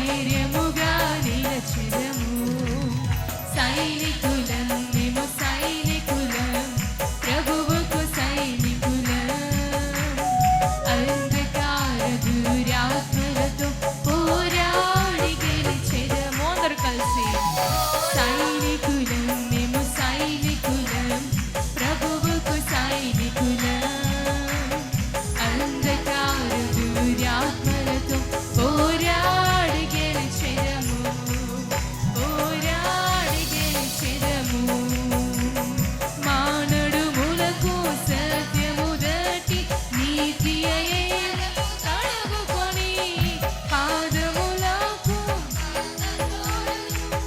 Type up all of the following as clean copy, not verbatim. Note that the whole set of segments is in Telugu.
ధైర్యముగా నిలచెదము. సైనికులం మేము సైనికులం, ప్రభువుకు సైనికులం. అంధకార దురాత్మలతో పోరాడి గెలిచెదము. అందరూ కలిసి సైనికులం మేము సైనికులం, ప్రభువుకు సైనికులం. అంధకార దురాత్మలతో పోరాడి గెలిచెదము, పోరాడి గెలిచెదము. మా నడుములకు సత్యము దట్టి నీతి అయిన తడుగుకొని, పాదములకు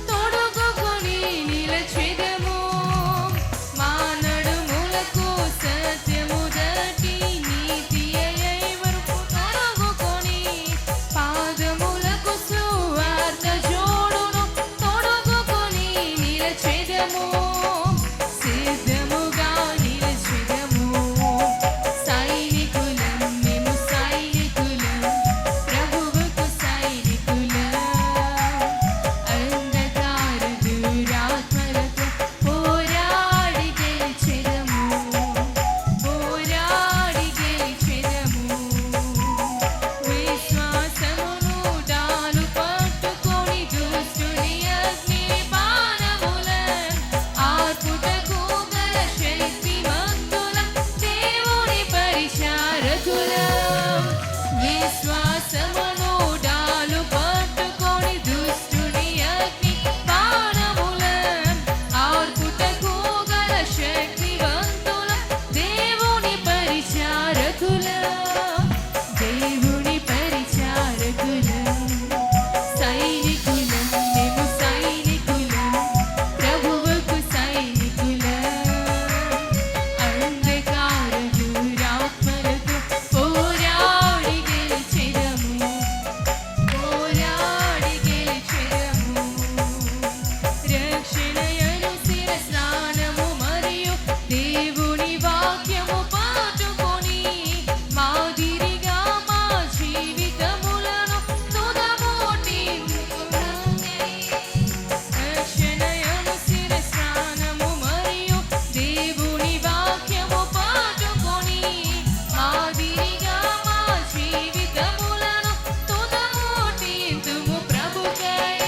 తొడుగుకొని నిలచెదము. మా నడుములకు సత్యము దట్టి నీతి అయి వరకు తొడుగుకొని, పాదములకు సువార్త జోడును తొడుగుకొని నిలచెదము. సిద్ధముగా నిలచెదము. సైనికులం మేము సైనికులం, ప్రభువుకు సైనికులం. అంధకార దురాత్మలతో పోరాడి గెలిచెదము, పోరాడి గెలిచెదము. విశ్వాసమును డాలు పట్టుకొని దుష్టుని అగ్ని బాణములను ఆర్పుటకు గల శక్తిమంతులం, దేవుని పరిచారకులం. విశ్వాసమును డాలు పట్టుకొని దుష్టుని అగ్ని బాణములను ఆర్పుటకు గల శక్తివంతులం, దేవుని పరిచారకులం. దేవుని పరిచారకులం. సైనికులం మేము సైనికులం, ప్రభువుకు సైనికులం. అంధకార దురాత్మలతో పోరాడి గెలిచెదము, పోరాడి గెలిచెదము. రక్షణయను శిరస్నానము మరియు దేవుని వాక్యము పట్టుకొని, మాదిరిగా మా జీవితములను తుదముట్టించుకుని. రక్షణయను శిరస్నానము మరియు దేవుని వాక్యము పట్టుకొని, మాదిరిగా మా జీవితములను తుదముట్టించుము ప్రభుకై.